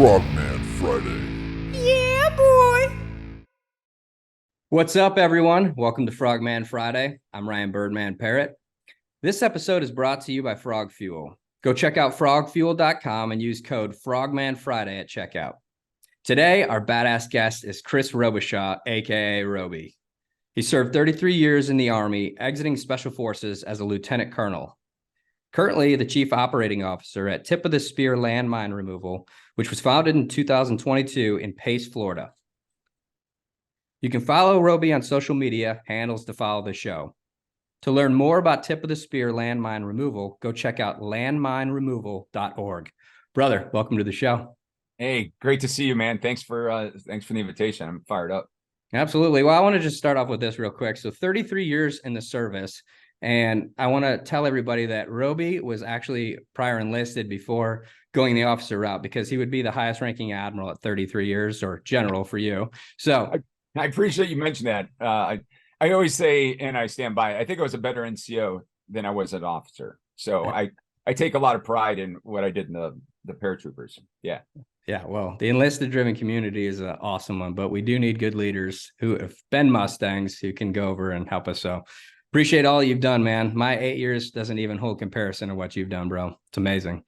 Frogman Friday. Yeah, boy. What's up, everyone? Welcome to Frogman Friday. I'm Ryan Birdman Parrott. This episode is brought to you by Frog Fuel. Go check out frogfuel.com and use code Frogman Friday at checkout. Today, our badass guest is Chris Robishaw, aka Roby. He served 33 years in the Army, exiting Special Forces as a lieutenant colonel. Currently, the chief operating officer at Tip of the Spear Landmine Removal, which was founded in 2022 in Pace, Florida. You can follow Roby on social media handles to follow the show. To learn more about Tip of the Spear Landmine Removal, go check out landmineremoval.org. Brother, welcome to the show. Hey, great to see you, man. Thanks for the invitation. I'm fired up. Absolutely. Well, I want to just start off with this real quick. So 33 years in the service. And I want to tell everybody that Roby was actually prior enlisted before going the officer route, because he would be the highest ranking admiral at 33 years, or general for you. So I appreciate you mentioned that. I always say, and I stand by it, I think I was a better NCO than I was an officer. So I take a lot of pride in what I did in the paratroopers. Yeah. Yeah, well, the enlisted driven community is an awesome one, but we do need good leaders who have been Mustangs who can go over and help us. So appreciate all you've done, man. My 8 years doesn't even hold comparison to what you've done, bro. It's amazing.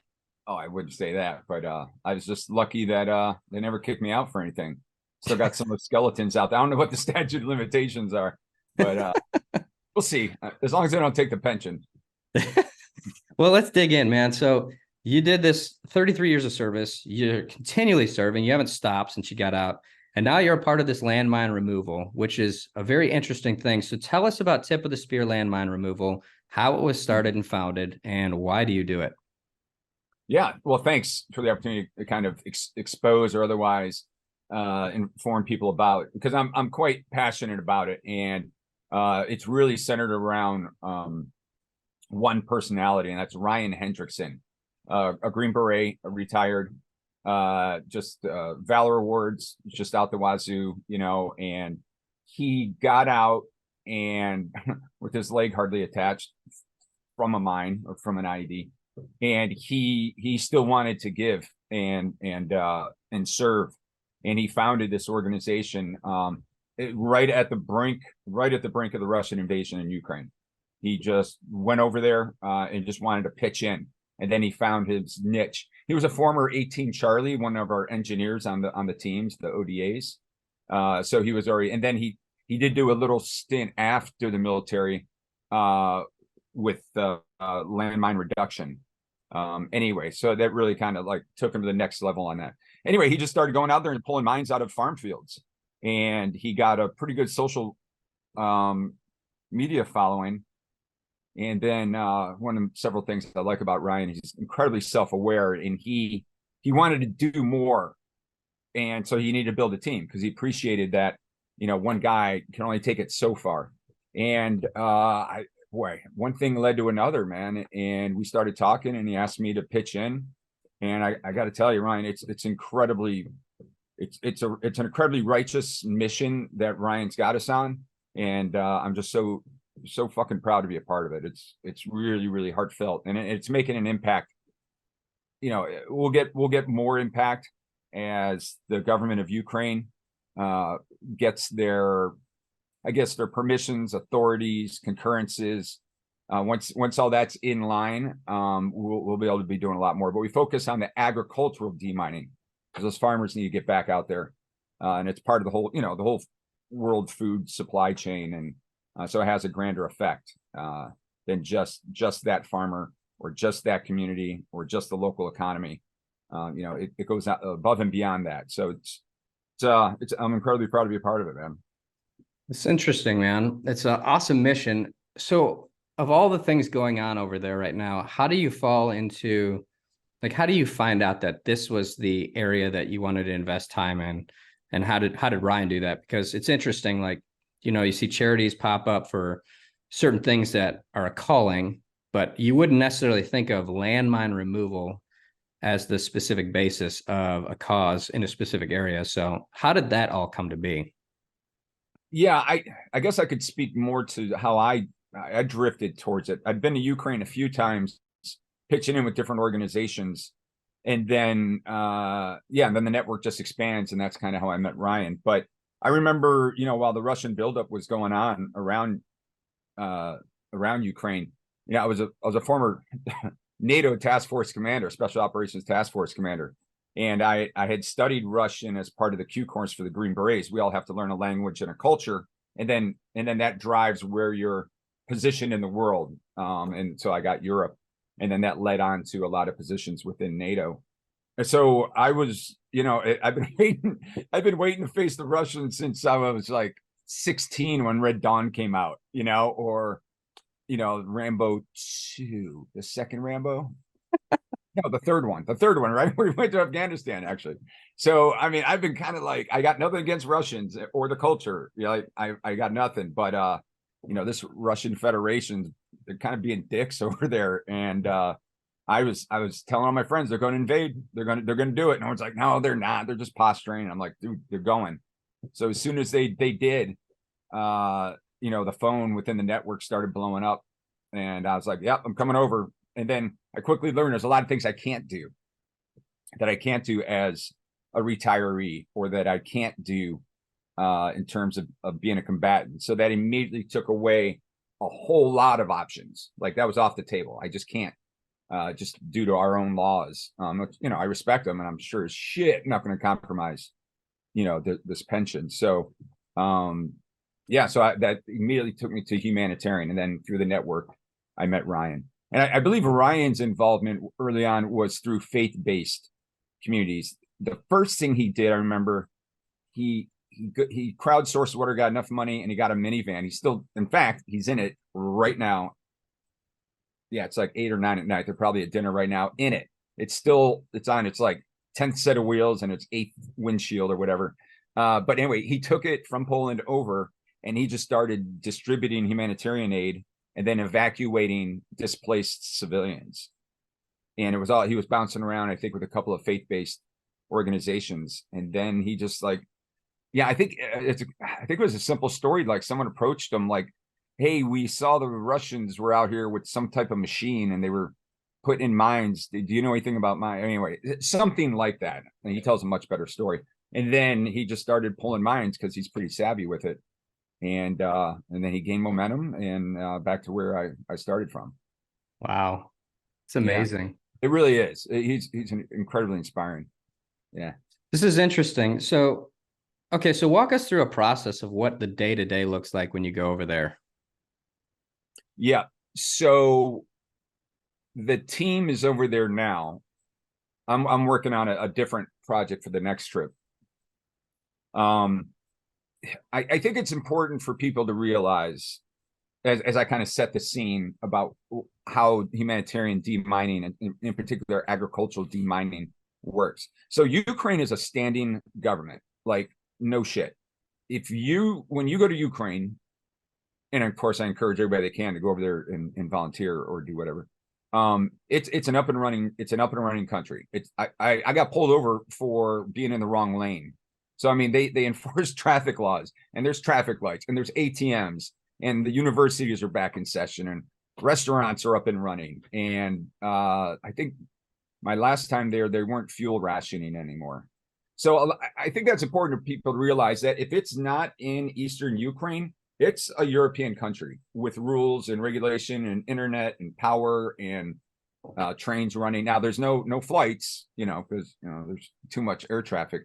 Oh, I wouldn't say that, but I was just lucky that they never kicked me out for anything. Still got some of the skeletons out there. I don't know what the statute of limitations are, but we'll see. As long as they don't take the pension. Well, let's dig in, man. So you did this 33 years of service. You're continually serving. You haven't stopped since you got out. And now you're a part of this landmine removal, which is a very interesting thing. So tell us about Tip of the Spear landmine removal, how it was started and founded, and why do you do it? Yeah, well, thanks for the opportunity to kind of expose or otherwise inform people about it, because I'm quite passionate about it, and it's really centered around one personality, and that's Ryan Hendrickson, a Green Beret, a retired, just Valor Awards, just out the wazoo, and he got out and with his leg hardly attached from a mine or from an IED, and he still wanted to give and serve, and he founded this organization right at the brink of the Russian invasion in Ukraine. He just went over there and just wanted to pitch in, and then he found his niche. He was a former 18 Charlie, one of our engineers on the teams, the ODAs. So he was already, and then he did do a little stint after the military with landmine reduction. Anyway, so that really kind of like took him to the next level on that. Anyway, he just started going out there and pulling mines out of farm fields, and he got a pretty good social media following. And then one of several things I like about Ryan, he's incredibly self-aware, and he wanted to do more, and so he needed to build a team because he appreciated that one guy can only take it so far. And one thing led to another, man, and we started talking, and he asked me to pitch in, and I got to tell you, Ryan, it's an incredibly righteous mission that Ryan's got us on, and I'm just so fucking proud to be a part of it. It's really, really heartfelt, and it's making an impact. We'll get more impact as the government of Ukraine gets their permissions, authorities, concurrences. Once all that's in line, we'll be able to be doing a lot more. But we focus on the agricultural demining because those farmers need to get back out there, and it's part of the whole world food supply chain, and so it has a grander effect than just that farmer or just that community or just the local economy. It goes out above and beyond that. So I'm incredibly proud to be a part of it, man. It's interesting, man. It's an awesome mission. So of all the things going on over there right now, how do you fall into, how do you find out that this was the area that you wanted to invest time in? And how did Ryan do that? Because it's interesting, you see charities pop up for certain things that are a calling, but you wouldn't necessarily think of landmine removal as the specific basis of a cause in a specific area. So how did that all come to be? Yeah, I guess I could speak more to how I drifted towards it. I'd been to Ukraine a few times, pitching in with different organizations, And then and then the network just expands, and that's kind of how I met Ryan. But I remember, while the Russian buildup was going on around Ukraine, I was a former NATO task force commander, special operations task force commander. And I had studied Russian as part of the Q course for the Green Berets. We all have to learn a language and a culture, and then that drives where you're positioned in the world. And so I got Europe, and then that led on to a lot of positions within NATO. And so I was, I've been waiting to face the Russians since I was like 16 when Red Dawn came out, or Rambo 2, the second Rambo. No, the third one, right? Where we went to Afghanistan, actually. So, I mean, I've been kind of like, I got nothing against Russians or the culture. I got nothing, but, this Russian Federation, they're kind of being dicks over there. And I was telling all my friends, they're going to invade. They're going to do it. And everyone's like, no, they're not. They're just posturing. I'm like, dude, they're going. So as soon as they did, the phone within the network started blowing up. And I was like, yep, I'm coming over. And then I quickly learned there's a lot of things I can't do as a retiree, or that I can't do in terms of being a combatant. So that immediately took away a whole lot of options. Like, that was off the table. I just can't, just due to our own laws. I respect them, and I'm sure as shit not going to compromise, this pension. So, so that immediately took me to humanitarian, and then through the network, I met Ryan. And I believe Ryan's involvement early on was through faith-based communities. The first thing he did, I remember, he crowdsourced Water, got enough money, and he got a minivan. He's still, in fact, he's in it right now. Yeah, it's like 8 or 9 at night. They're probably at dinner right now in it. It's on its like 10th set of wheels and its 8th windshield or whatever. But anyway, he took it from Poland over, and he just started distributing humanitarian aid and then evacuating displaced civilians. And it was he was bouncing around, I think, with a couple of faith-based organizations. And then he just I think it was a simple story. Like, someone approached him like, hey, we saw the Russians were out here with some type of machine and they were put in mines. Do you know anything about mine? Anyway, something like that. And he tells a much better story. And then he just started pulling mines because he's pretty savvy with it. And then he gained momentum, and back to where I started from. Wow. It's amazing. Yeah, it really is. He's incredibly inspiring. Yeah. This is interesting. So, okay, so walk us through a process of what the day-to-day looks like when you go over there. Yeah. So the team is over there now. I'm working on a different project for the next trip. I think it's important for people to realize, as I kind of set the scene about how humanitarian demining, and in particular agricultural demining, works. So Ukraine is a standing government, like, no shit. When you go to Ukraine, and of course I encourage everybody that can to go over there and volunteer or do whatever. It's an up and running country. I got pulled over for being in the wrong lane. So, I mean, they enforce traffic laws, and there's traffic lights, and there's ATMs, and the universities are back in session, and restaurants are up and running. And I think my last time there, they weren't fuel rationing anymore. So I think that's important for people to realize that if it's not in Eastern Ukraine, it's a European country with rules and regulation and internet and power and trains running. Now, there's no flights, because there's too much air traffic.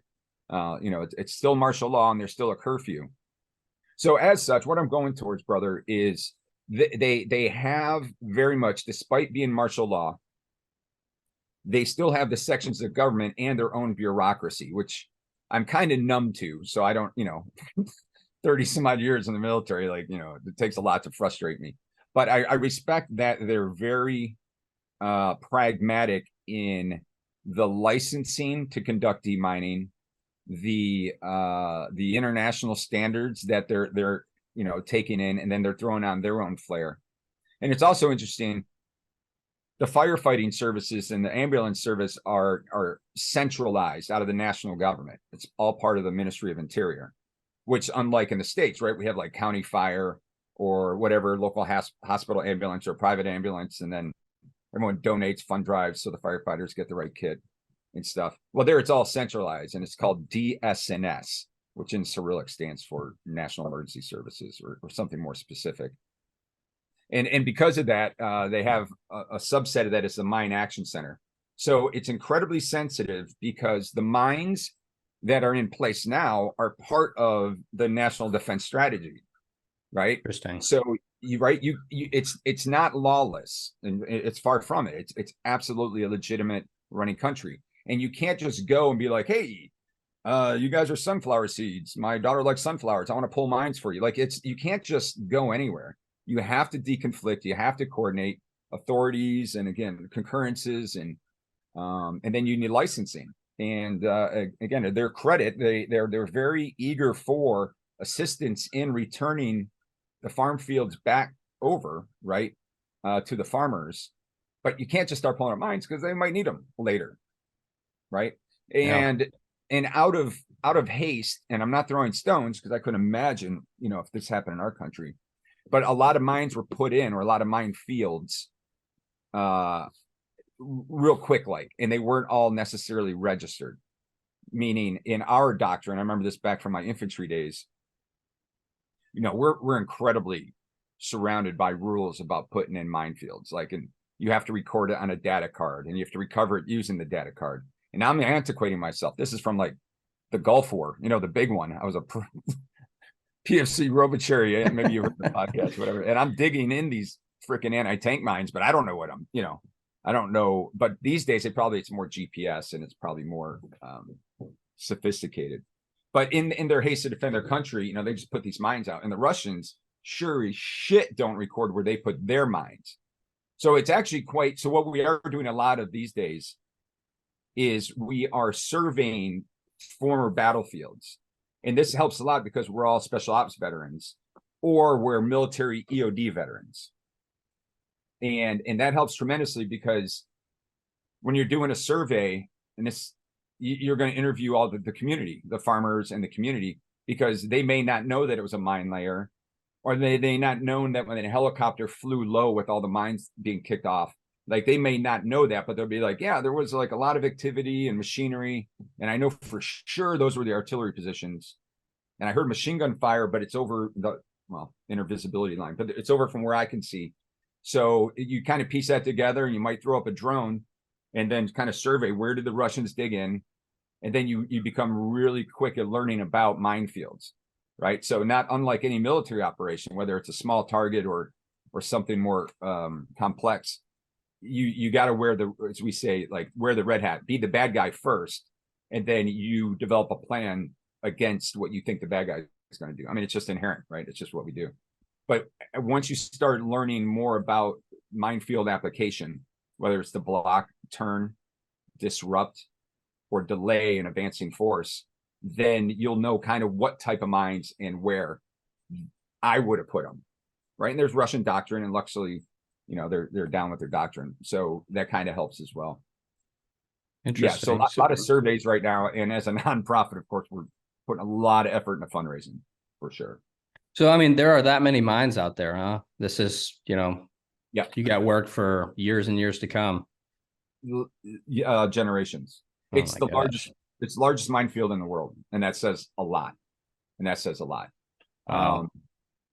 It's still martial law, and there's still a curfew. So as such, what I'm going towards, brother, is they have very much, despite being martial law, they still have the sections of government and their own bureaucracy, which I'm kind of numb to. So I don't, 30 some odd years in the military, it takes a lot to frustrate me. But I respect that they're very pragmatic in the licensing to conduct demining, the international standards that they're taking in, and then they're throwing on their own flair. And it's also interesting, the firefighting services and the ambulance service are centralized out of the national government. It's all part of the Ministry of Interior, which, unlike in the States, right, we have like county fire or whatever, local hospital ambulance or private ambulance, and then everyone donates fund drives so the firefighters get the right kit. and stuff. Well, there it's all centralized, and it's called DSNS, which in Cyrillic stands for National Emergency Services, or something more specific. And because of that, they have a subset of that is the Mine Action Center. So it's incredibly sensitive because the mines that are in place now are part of the national defense strategy, right? Interesting. So it's not lawless, and it's far from it. It's absolutely a legitimate running country, and you can't just go and be like, hey, you guys are sunflower seeds. My daughter likes sunflowers. I want to pull mines for you. Like you can't just go anywhere. You have to deconflict. You have to coordinate authorities, and again, concurrences, and then you need licensing. And again, to their credit, they're very eager for assistance in returning the farm fields back over, right, to the farmers. But you can't just start pulling up mines because they might need them later, right? And out of haste, and I'm not throwing stones because I couldn't imagine, if this happened in our country, but a lot of mines were put in, or a lot of mine fields, real quick, and they weren't all necessarily registered. Meaning, in our doctrine, I remember this back from my infantry days. We're incredibly surrounded by rules about putting in minefields. And you have to record it on a data card, and you have to recover it using the data card. And I'm antiquating myself. This is from the Gulf War, the big one. I was a PFC Robishaw, maybe you heard the podcast, whatever. And I'm digging in these freaking anti-tank mines, but I don't know what I don't know. But these days, it's more GPS, and it's probably more sophisticated. But in their haste to defend their country, they just put these mines out. And the Russians sure as shit don't record where they put their mines. So it's actually so what we are doing a lot of these days is we are surveying former battlefields. And this helps a lot because we're all special ops veterans, or we're military EOD veterans. And that helps tremendously because when you're doing a survey, and you're going to interview all the community, the farmers and the community, because they may not know that it was a mine layer, or they may not known that when a helicopter flew low with all the mines being kicked off, they may not know that, but they'll be like, yeah, there was a lot of activity and machinery. And I know for sure those were the artillery positions. And I heard machine gun fire, but it's over inner visibility line, but it's over from where I can see. So you kind of piece that together, and you might throw up a drone and then kind of survey where did the Russians dig in. And then you become really quick at learning about minefields, right? So not unlike any military operation, whether it's a small target or something more complex, you got to as we say, wear the red hat, be the bad guy first, and then you develop a plan against what you think the bad guy is going to do. I mean, it's just inherent, right? It's just what we do. But once you start learning more about minefield application, whether it's the block, turn, disrupt, or delay an advancing force, then you'll know kind of what type of mines and where I would have put them, right? And there's Russian doctrine, and luckily, they're down with their doctrine, so that kind of helps as well. Interesting. Yeah, so a lot of surveys right now, and as a nonprofit, of course, we're putting a lot of effort into fundraising for sure. So, I mean, there are that many mines out there, huh? This is, yeah, you got work for years and years to come. Generations. Oh, It's the largest minefield in the world, and that says a lot. Wow.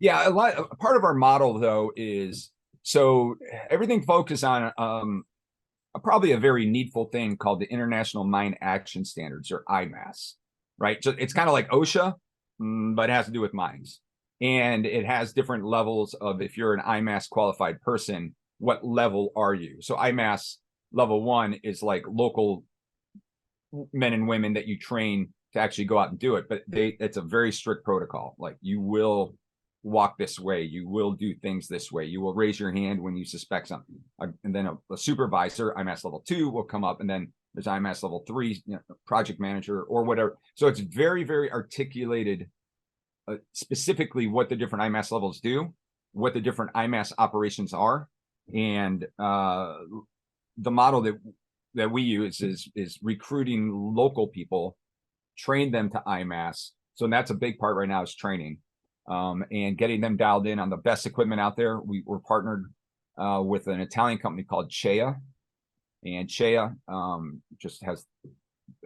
Part of our model, though, is so everything focuses on probably a very needful thing called the International Mine Action Standards, or IMAS, right? So it's kind of like OSHA, but it has to do with mines. And it has different levels of, if you're an IMAS qualified person, what level are you? So IMAS level 1 is local men and women that you train to actually go out and do it. But it's a very strict protocol. You will walk this way. You will do things this way. You will raise your hand when you suspect something. And then a supervisor, IMAS level 2, will come up. And then there's IMAS level 3, project manager or whatever. So it's very, very articulated, specifically what the different IMAS levels do, what the different IMAS operations are. And the model that we use is recruiting local people, train them to IMAS. So that's a big part right now, is training. And getting them dialed in on the best equipment out there. We're partnered with an Italian company called CHEA, and Chea just has,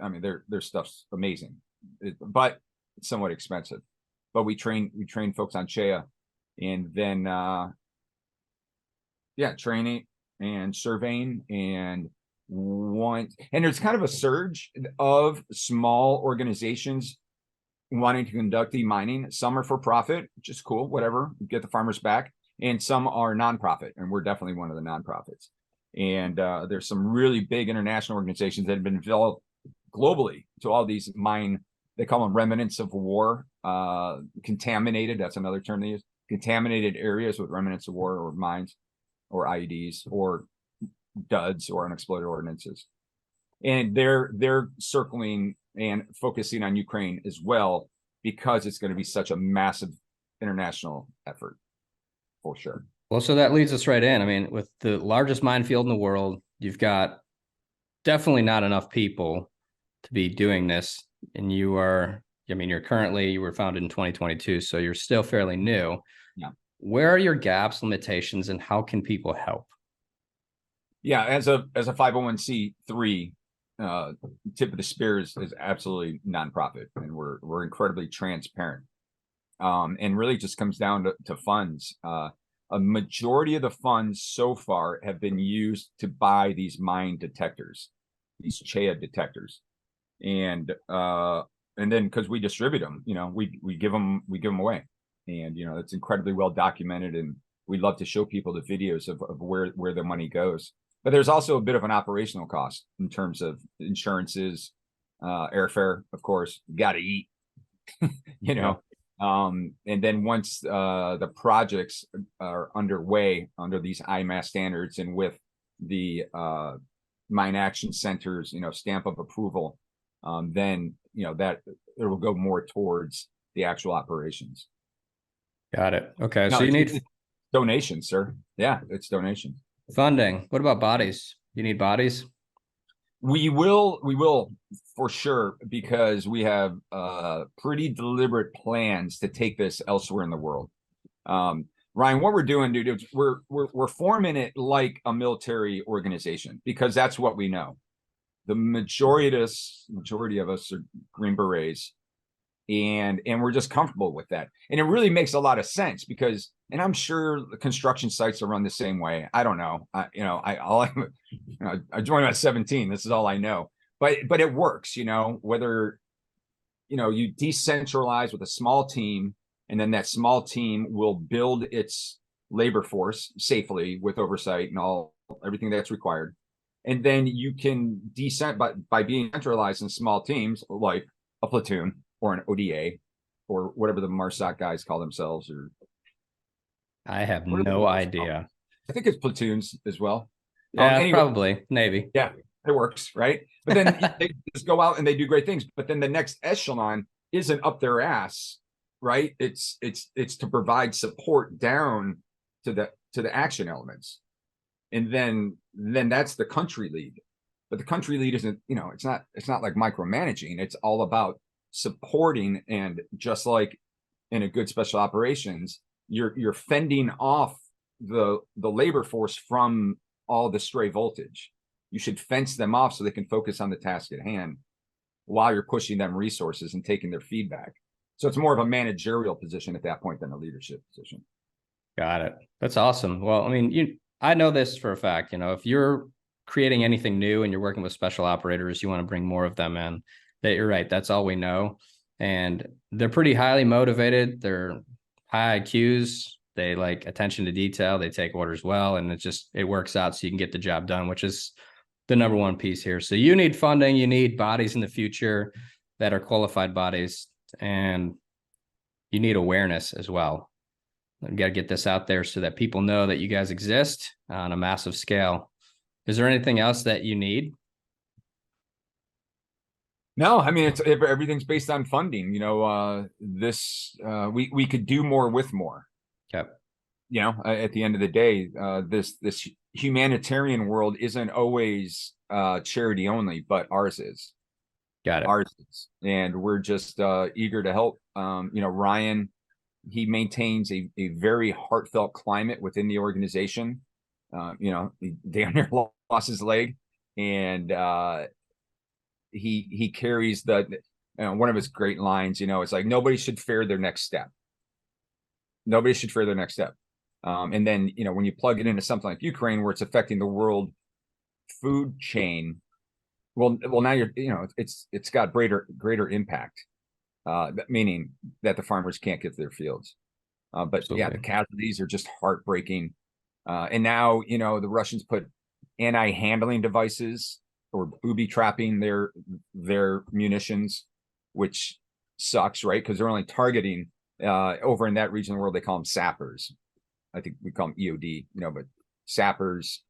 I mean, their stuff's amazing, but it's somewhat expensive. But we train folks on Chea, and then training and surveying, and there's kind of a surge of small organizations wanting to conduct mining. Some are for profit, which is cool, whatever, get the farmers back, and some are nonprofit, and we're definitely one of the nonprofits. And there's some really big international organizations that have been developed globally to all these mine, they call them remnants of war, contaminated, that's another term they use, contaminated areas with remnants of war or mines or IEDs or duds or unexploded ordnances. And they're circling and focusing on Ukraine as well, because it's going to be such a massive international effort for sure. Well, so that leads us right in. I mean, with the largest minefield in the world, you've got definitely not enough people to be doing this. And you were founded in 2022, so you're still fairly new. Yeah. Where are your gaps, limitations, and how can people help? Yeah, as a 501c3, tip of the spear is absolutely nonprofit, and we're incredibly transparent. And really just comes down to funds. A majority of the funds so far have been used to buy these mine detectors, these Chea detectors, and then because we distribute them, we give them away, and it's incredibly well documented, and we love to show people the videos of where the money goes. But there's also a bit of an operational cost in terms of insurances, airfare, of course, you got to eat, and then once the projects are underway under these IMAS standards and with the mine action centers, stamp of approval, then that it will go more towards the actual operations. Got it. Okay, so you need donations, sir. Yeah, it's donations. Funding. What about bodies? You need bodies? We will for sure, because we have pretty deliberate plans to take this elsewhere in the world. Ryan, what we're doing, dude, we're forming it like a military organization, because that's what we know. The majority of us are Green Berets, and we're just comfortable with that. And it really makes a lot of sense, because, and I'm sure the construction sites are run the same way. I don't know. I joined at 17. This is all I know. But it works, whether, you decentralize with a small team, and then that small team will build its labor force safely with oversight and everything that's required. And then you can by being centralized in small teams, like a platoon or an ODA or whatever the MARSOC guys call themselves, or I have no idea. I think it's platoons as well. Yeah, anyway, probably Navy. Yeah, it works, right? But then they just go out and they do great things. But then the next echelon isn't up their ass, right? It's to provide support down to the action elements, and then that's the country lead. But the country lead isn't, it's not like micromanaging. It's all about supporting, and just like in a good special operations, you're fending off the labor force from all the stray voltage. You should fence them off so they can focus on the task at hand while you're pushing them resources and taking their feedback. So it's more of a managerial position at that point than a leadership position. Got it. That's awesome. Well, I mean, I know this for a fact, if you're creating anything new and you're working with special operators, you want to bring more of them in. That you're right. That's all we know. And they're pretty highly motivated. They're high IQs. They like attention to detail. They take orders well, and it works out so you can get the job done, which is the number one piece here. So you need funding. You need bodies in the future that are qualified bodies, and you need awareness as well. You got to get this out there so that people know that you guys exist on a massive scale. Is there anything else that you need? No, I mean, everything's based on funding. We could do more with more. Yep. At the end of the day, this humanitarian world isn't always charity only, but ours is. Got it. Ours is, and we're just eager to help. Ryan, he maintains a very heartfelt climate within the organization. He damn near lost his leg, and he carries one of his great lines. It's like nobody should fear their next step. Nobody should fear their next step. And then when you plug it into something like Ukraine, where it's affecting the world food chain, well now it's got greater impact. Meaning that the farmers can't get to their fields. But Absolutely. yeah, the casualties are just heartbreaking. And now, the Russians put anti-handling devices or booby trapping their munitions, which sucks, right? Because they're only targeting over in that region of the world, they call them sappers. I think we call them EOD, but sappers,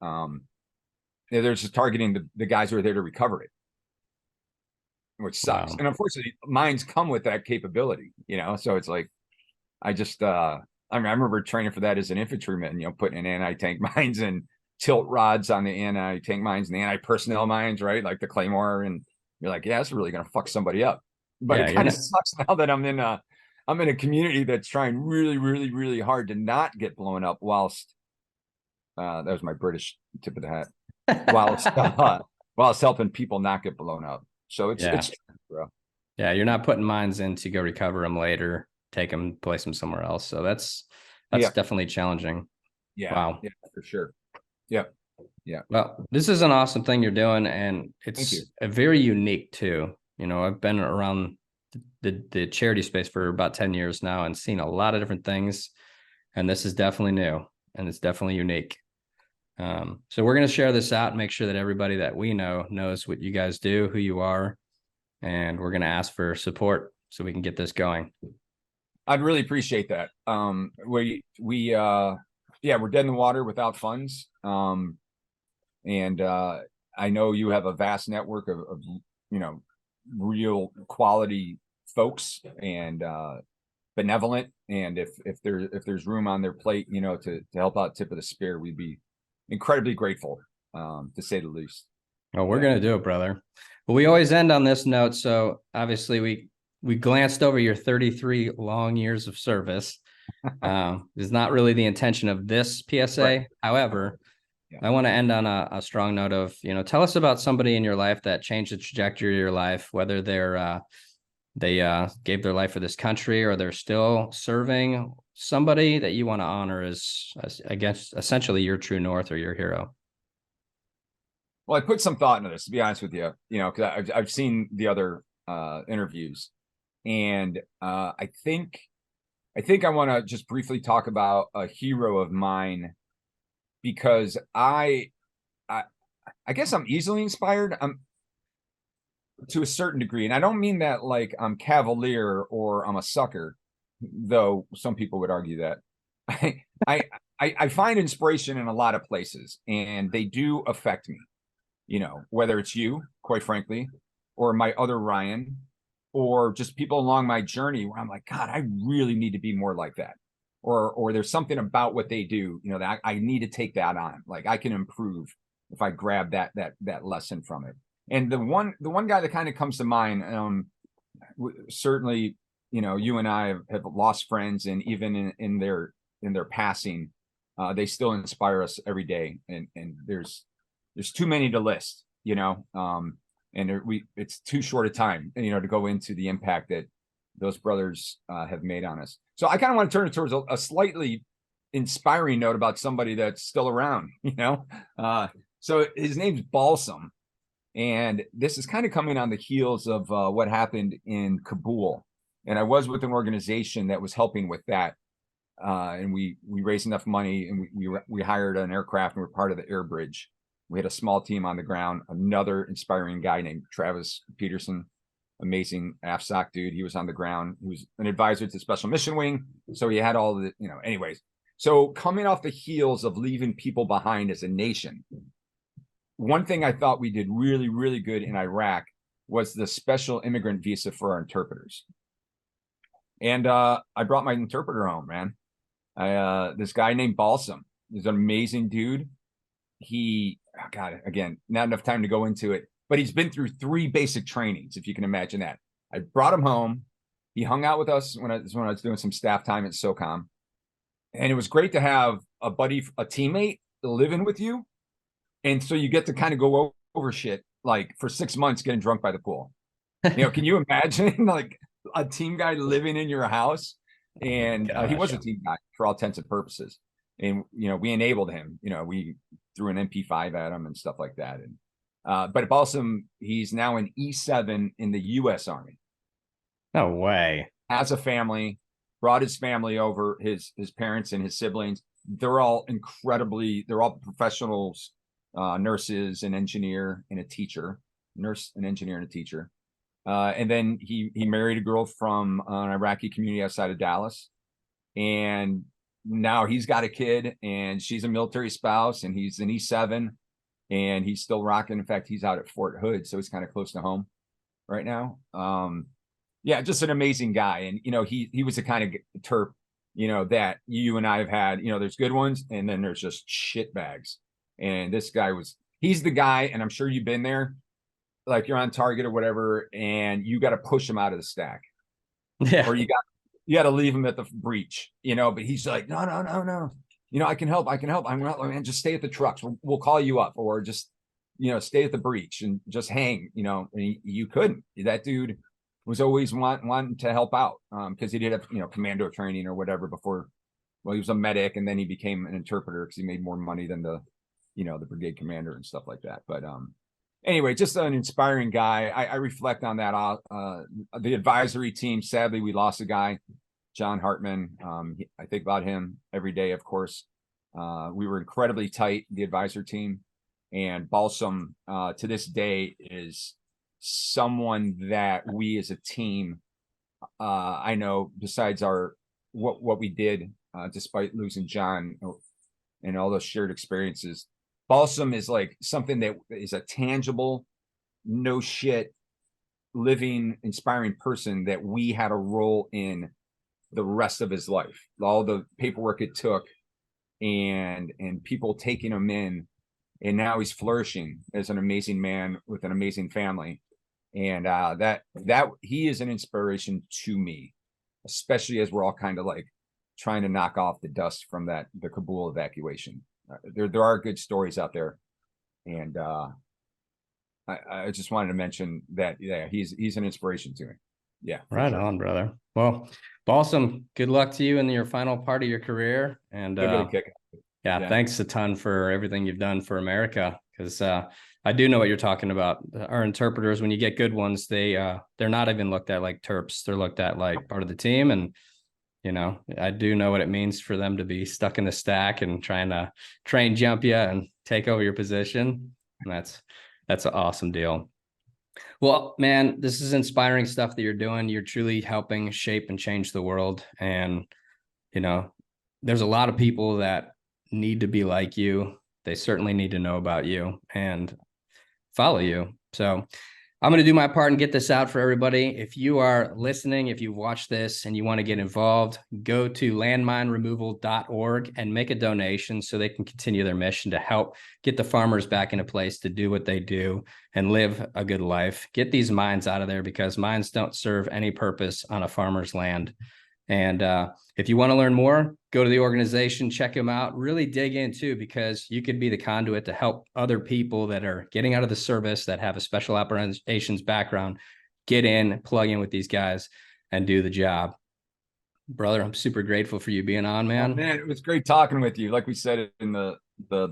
they're just targeting the guys who are there to recover it, which sucks. Wow. And unfortunately, mines come with that capability, so it's like, I remember training for that as an infantryman, putting in anti-tank mines and tilt rods on the anti-tank mines and the anti-personnel mines, right? Like the Claymore. And you're like, yeah, it's really going to fuck somebody up. But it kind of sucks now that I'm in a community that's trying really, really, really hard to not get blown up whilst, that was my British tip of the hat, whilst helping people not get blown up. So it's bro. Yeah, you're not putting mines in to go recover them later, take them, place them somewhere else. So that's definitely challenging. Yeah. Wow. Yeah, for sure. Yeah. Yeah. Well, this is an awesome thing you're doing, and it's a very unique too. I've been around the charity space for about 10 years now and seen a lot of different things, and this is definitely new and it's definitely unique. So we're going to share this out and make sure that everybody that we know knows what you guys do, who you are, and we're going to ask for support so we can get this going. I'd really appreciate that. We're dead in the water without funds. And I know you have a vast network of real quality folks and benevolent. And if there's room on their plate, to help out tip of the spear, we'd be incredibly grateful, to say the least. Oh, we're going to do it, brother. Well, we always end on this note. So obviously we glanced over your 33 long years of service. Is not really the intention of this PSA. Right. However, I want to end on a strong note of, tell us about somebody in your life that changed the trajectory of your life, whether they gave their life for this country or they're still serving. Somebody that you want to honor as I guess, essentially your true north or your hero. Well, I put some thought into this, to be honest with you, because I've seen the other interviews, and I think I want to just briefly talk about a hero of mine, because I guess I'm easily inspired. I'm to a certain degree, and I don't mean that like I'm cavalier or I'm a sucker, though some people would argue that. I find inspiration in a lot of places, and they do affect me. Whether it's you, quite frankly, or my other Ryan, or just people along my journey where I'm like, God, I really need to be more like that. Or there's something about what they do, that I need to take that on. Like I can improve if I grab that lesson from it. And the one guy that kind of comes to mind, certainly, you and I have lost friends, and even in their passing, they still inspire us every day. And there's too many to list, and it's too short a time, to go into the impact that those brothers have made on us. So I kind of want to turn it towards a slightly inspiring note about somebody that's still around, So his name's Balsam, and this is kind of coming on the heels of what happened in Kabul. And I was with an organization that was helping with that. And we raised enough money, and we hired an aircraft, and we're part of the air bridge. We had a small team on the ground. Another inspiring guy named Travis Peterson, amazing AFSOC dude. He was on the ground. He was an advisor to the Special Mission Wing. So he had all the, anyways. So coming off the heels of leaving people behind as a nation, one thing I thought we did really, really good in Iraq was the special immigrant visa for our interpreters. And I brought my interpreter home, man. This guy named Balsam is an amazing dude. God, again, not enough time to go into it, but he's been through 3 basic trainings, if you can imagine that. I brought him home. He hung out with us when I was doing some staff time at SOCOM. And it was great to have a buddy, a teammate living with you. And so you get to kind of go over shit, like for 6 months getting drunk by the pool. Can you imagine like a team guy living in your house? And he was a team guy for all intents and purposes. And, we enabled him, we threw an MP5 at him and stuff like that. And, but at Balsam, he's now an E7 in the U.S. Army. No way. Has a family, brought his family over, his parents and his siblings. They're all professionals, nurses, an engineer, and a teacher. Nurse, an engineer, and a teacher. And then he married a girl from an Iraqi community outside of Dallas. And now he's got a kid, and she's a military spouse, and he's an E7, and he's still rocking. In fact, he's out at Fort Hood, so he's kind of close to home right now. Yeah, just an amazing guy. And, he was the kind of Terp, that you and I have had. There's good ones, and then there's just shit bags. And this guy he's the guy, and I'm sure you've been there. Like you're on target or whatever, and you got to push him out of the stack. Yeah. Or you got to leave him at the breach, but he's like, no. I can help. I'm not, man, just stay at the trucks. We'll call you up, or just, stay at the breach and just hang, and you couldn't. That dude was always wanting to help out. Cause he did have, commando training or whatever before. Well, he was a medic, and then he became an interpreter because he made more money than the brigade commander and stuff like that. But, anyway, just an inspiring guy. I reflect on that. The advisory team, sadly, we lost a guy, John Hartman. I think about him every day, of course. We were incredibly tight, the advisor team. And Balsam, to this day, is someone that we as a team, I know, besides what we did, despite losing John and all those shared experiences, Balsam is like something that is a tangible, no shit, living, inspiring person that we had a role in the rest of his life. All the paperwork it took, and people taking him in, and now he's flourishing as an amazing man with an amazing family. And that he is an inspiration to me, especially as we're all kind of like trying to knock off the dust from the Kabul evacuation. There are good stories out there, and I just wanted to mention that. Yeah, he's an inspiration to me. Yeah, right sure. On, brother. Well, Balsam, good luck to you in your final part of your career, and yeah, thanks a ton for everything you've done for America. Because I do know what you're talking about. Our interpreters, when you get good ones, they're not even looked at like Terps; they're looked at like part of the team. And I do know what it means for them to be stuck in the stack and trying to train jump you and take over your position. And that's an awesome deal. Well, man, this is inspiring stuff that you're doing. You're truly helping shape and change the world. And, there's a lot of people that need to be like you. They certainly need to know about you and follow you. So I'm going to do my part and get this out for everybody. If you are listening, if you've watched this and you want to get involved, go to landmineremoval.org and make a donation so they can continue their mission to help get the farmers back into place to do what they do and live a good life. Get these mines out of there, because mines don't serve any purpose on a farmer's land. And if you want to learn more, go to the organization, check them out, really dig in too, because you could be the conduit to help other people that are getting out of the service, that have a special operations background, get in, plug in with these guys and do the job. Brother, I'm super grateful for you being on, man. Oh, man, it was great talking with you. Like we said in the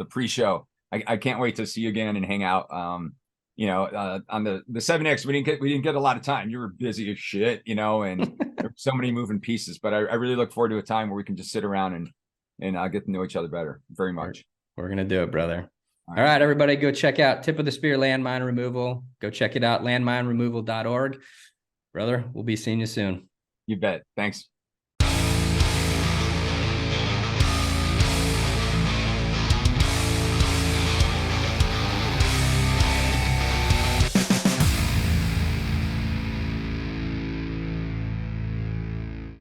pre-show, I can't wait to see you again and hang out. On the 7X, we didn't get a lot of time. You were busy as shit, and there were so many moving pieces, but I really look forward to a time where we can just sit around and get to know each other better. Very much. We're going to do it, brother. All right, everybody, go check out Tip of the Spear Landmine Removal. Go check it out, landmineremoval.org. Brother, we'll be seeing you soon. You bet. Thanks.